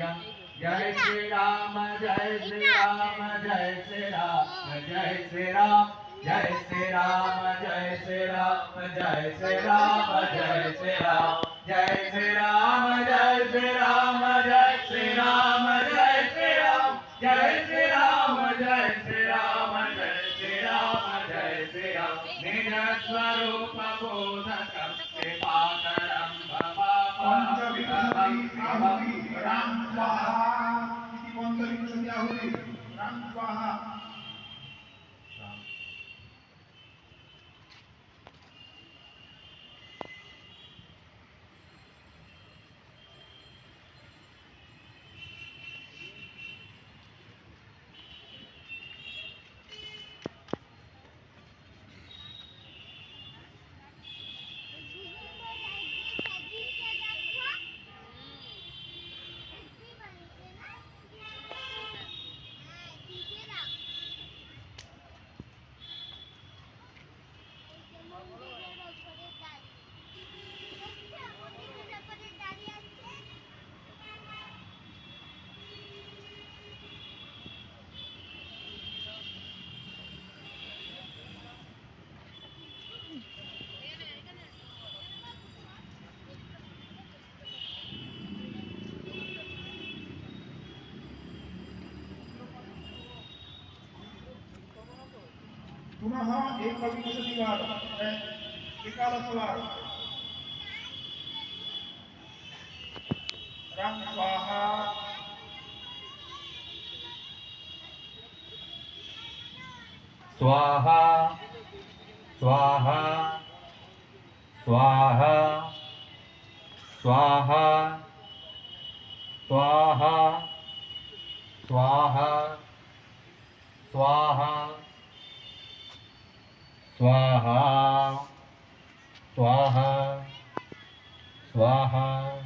जय श्री राम जय श्री राम जय श्री राम जय श्री राम जय श्री राम जय श्री राम जय श्री राम जय श्री राम जय श्री राम जय श्री राम जय श्री राम जय श्री राम जय श्री राम जय श्री राम जय श्री राम जय श्री राम निज स्वरूप बोधकं कृपाकरं राम स्वाहा किती पंचविंशती आहुती राम स्वाहा पुनः एकविंशतिवार एकादशवार राम स्वाहा स्वाहा स्वाहा स्वाहा स्वाहा स्वाहा स्वाहा स्वाहा स्वाहा स्वाहा स्वाहा